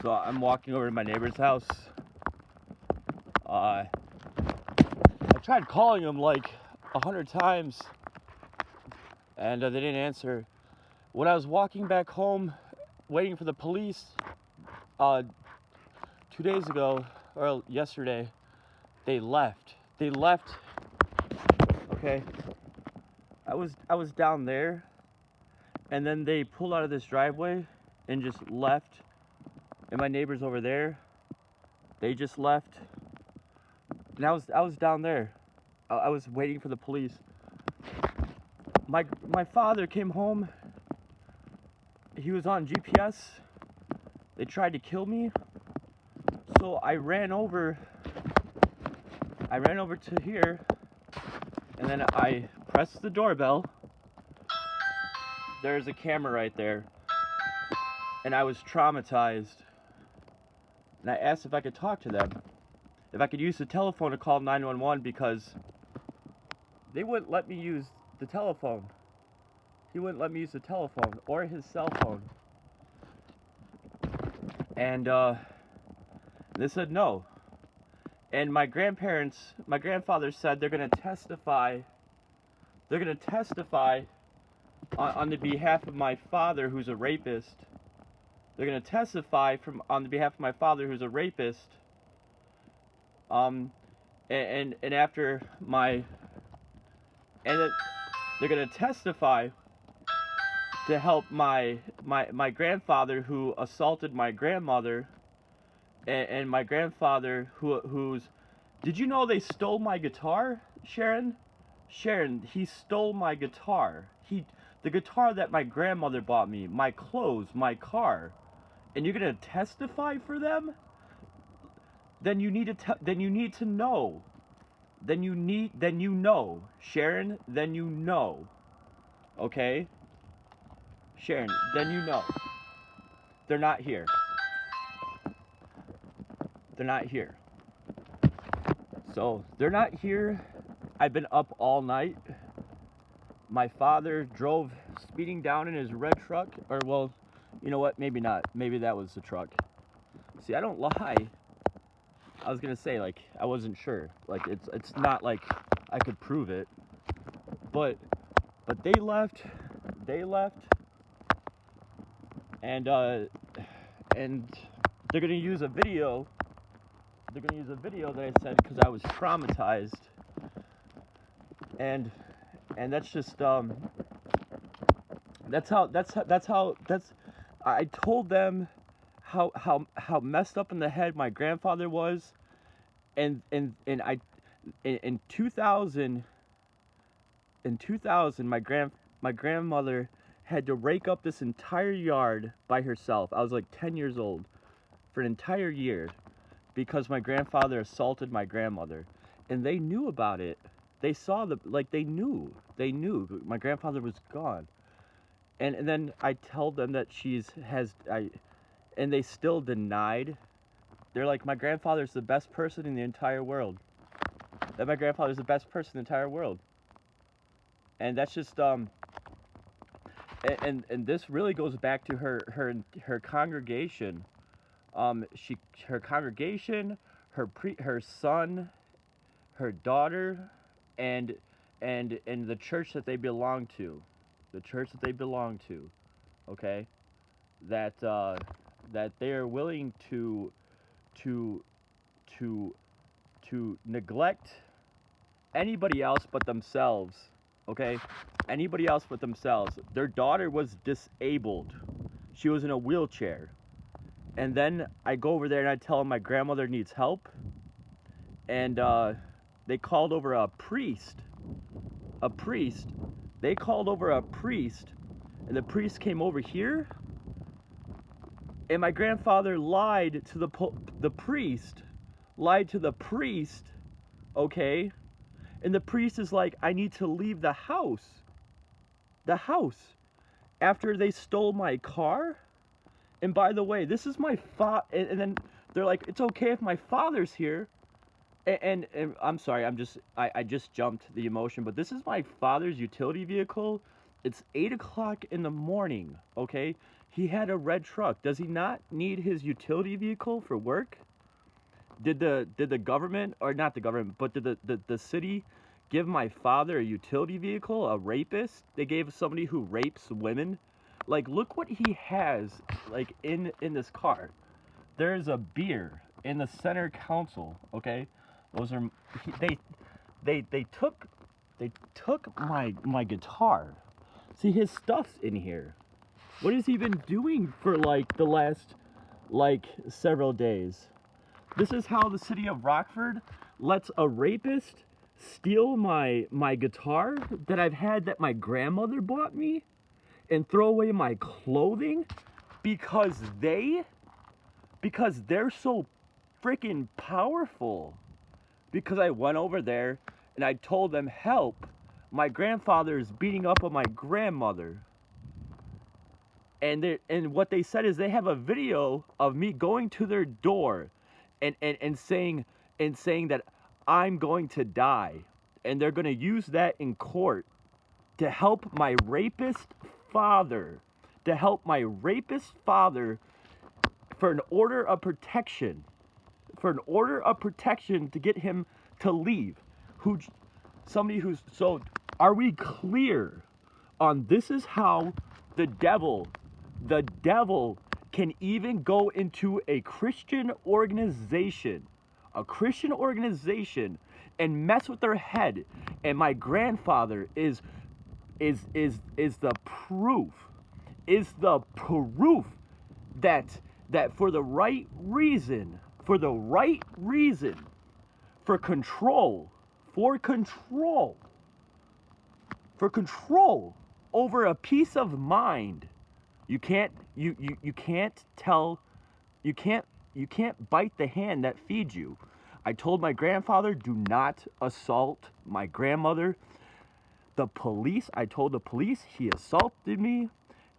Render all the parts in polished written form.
So I'm walking over to my neighbor's house. I tried calling them like 100 times, and they didn't answer. When I was walking back home, waiting for the police, 2 days ago, or yesterday, they left. They left. Okay. I was down there, and then they pulled out of this driveway and just left. And my neighbors over there, they just left. And I was down there. I was waiting for the police. My father came home. He was on GPS. They tried to kill me. So I ran over to here, and then I pressed the doorbell. There's a camera right there. And I was traumatized. And I asked if I could talk to them. If I could use the telephone to call 911, because they wouldn't let me use the telephone. He wouldn't let me use the telephone or his cell phone. And they said no. And my grandfather said they're going to testify. They're going to testify on the behalf of my father, who's a rapist. They're going to testify on the behalf of my father, who's a rapist. And after they're going to testify to help my grandfather, who assaulted my grandmother, and my grandfather who's. Did you know they stole my guitar, Sharon? Sharon, he stole my guitar. The guitar that my grandmother bought me, my clothes, my car. And you're gonna testify for them? Then you need to know. Then you know, Sharon. Then you know, okay? Sharon, then you know. They're not here. They're not here. So they're not here. I've been up all night. My father drove speeding down in his red truck, or well, you know what? Maybe not. Maybe that was the truck. See, I don't lie. I was gonna say, like, I wasn't sure. Like, it's not like I could prove it. But they left. They left. And they're gonna use a video. They're gonna use a video that I said because I was traumatized. And that's just I told them how messed up in the head my grandfather was, and I in 2000 my grandmother had to rake up this entire yard by herself. I was like 10 years old, for an entire year, because my grandfather assaulted my grandmother, and they knew about it. They saw they knew my grandfather was gone. And then I told them that and they still denied. They're like, my grandfather's the best person in the entire world. That my grandfather's the best person in the entire world. And that's just and this really goes back to her congregation. Her congregation, her son, her daughter, and the church that they belong to. The church that they belong to, okay, that they are willing to neglect anybody else but themselves, okay, anybody else but themselves. Their daughter was disabled. She was in a wheelchair. And then I go over there and I tell them my grandmother needs help. And they called over a priest. They called over a priest, and the priest came over here, and my grandfather lied to the priest, okay? And the priest is like, I need to leave the house, after they stole my car. And by the way, this is my and then they're like, it's okay if my father's here. And I'm sorry, I just jumped the emotion, but this is my father's utility vehicle It's 8 o'clock in the morning, okay? He had a red truck. Does he not need his utility vehicle for work? Did the government, or not the government, but did the city give my father a utility vehicle, a rapist? They gave somebody who rapes women? Like, look what he has, like, in this car. There's a beer in the center console, okay? Those are, they took my guitar. See, his stuff's in here. What has he been doing for, like, the last, like, several days? This is how the city of Rockford lets a rapist steal my guitar that I've had that my grandmother bought me and throw away my clothing because they're so freaking powerful. Because I went over there and I told them, help, my grandfather is beating up on my grandmother. And what they said is they have a video of me going to their door and saying that I'm going to die. And they're going to use that in court to help my rapist father. To help my rapist father for an order of protection. For an order of protection to get him to leave. So are we clear on this is how the devil can even go into a Christian organization and mess with their head? And my grandfather is the proof that for the right reason, for control over a peace of mind. You can't bite the hand that feeds you. I told my grandfather, do not assault my grandmother. I told the police he assaulted me,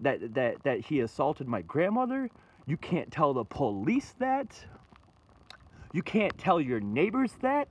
that he assaulted my grandmother. You can't tell the police that. You can't tell your neighbors that,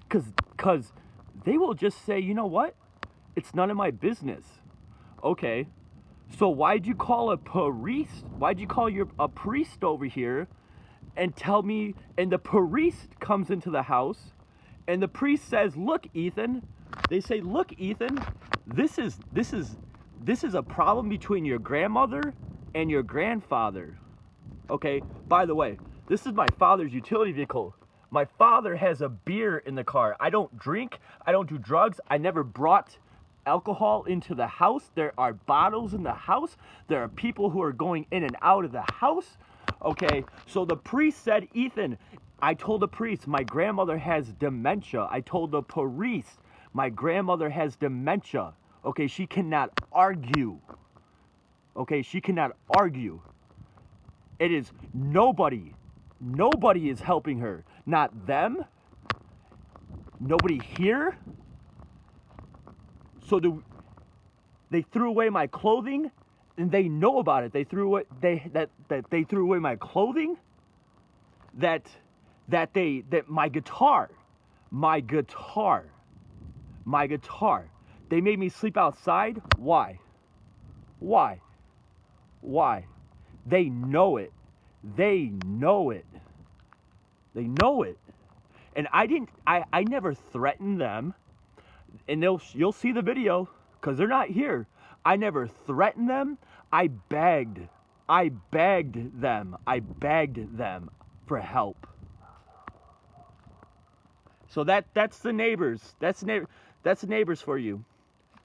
because they will just say, you know what? It's none of my business. Okay, so why'd you call a priest? Why'd you call a priest over here and tell me? And the priest comes into the house, and the priest says, "Look, Ethan." They say, "Look, Ethan. This is a problem between your grandmother and your grandfather." Okay. By the way, this is my father's utility vehicle. My father has a beer in the car. I don't drink. I don't do drugs. I never brought alcohol into the house. There are bottles in the house. There are people who are going in and out of the house. Okay, so the priest said, Ethan, I told the priest, my grandmother has dementia. I told the priest, my grandmother has dementia. Okay, she cannot argue. Okay, she cannot argue. It is nobody is helping her. Not them. Nobody here. So they threw away my clothing, and they know about it. They threw away they threw away my clothing. That my guitar. They made me sleep outside. Why? They know it. And I never threatened them. And you'll see the video, because they're not here. I never threatened them. I begged them for help. So that's the neighbors. That's the neighbors for you.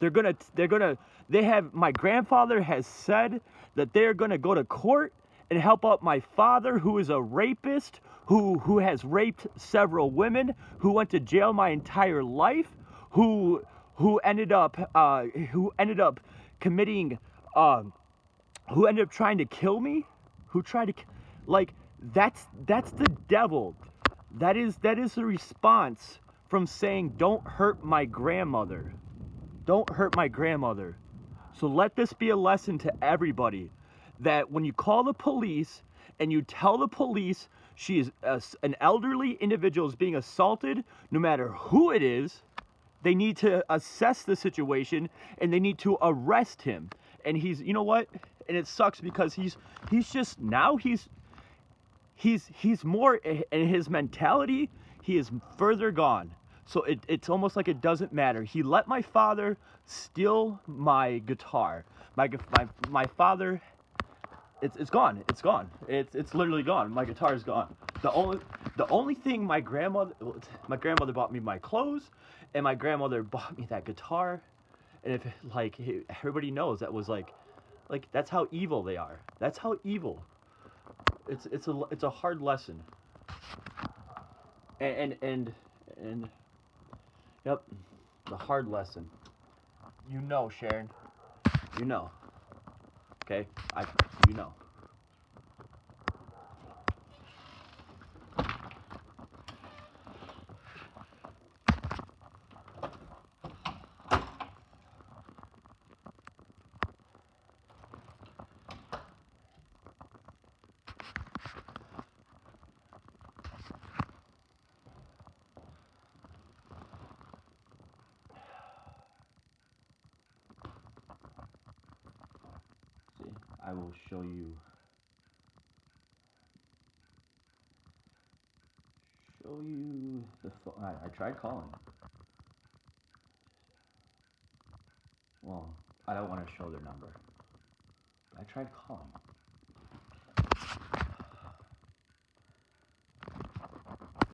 My grandfather has said that they're gonna go to court and help out my father, who is a rapist, who has raped several women, who went to jail my entire life, who ended up committing, who ended up trying to kill me, that's the devil. That is the response from saying, don't hurt my grandmother. Don't hurt my grandmother. So let this be a lesson to everybody, that when you call the police and you tell the police she is an elderly individual is being assaulted, no matter who it is, they need to assess the situation and they need to arrest him. And he's, you know what? And it sucks because he's just now he's more in his mentality. He is further gone. So it's almost like it doesn't matter. He let my father steal my guitar. My father, it's gone. It's gone. It's literally gone. My guitar is gone. The only thing my grandmother bought me my clothes, and my grandmother bought me that guitar. And if like everybody knows that was like that's how evil they are. That's how evil. It's a hard lesson. And yep, the hard lesson. You know, Sharon. You know. Okay? You know. See, I will show you. The phone. I tried calling. Well, I don't want to show their number. I tried calling.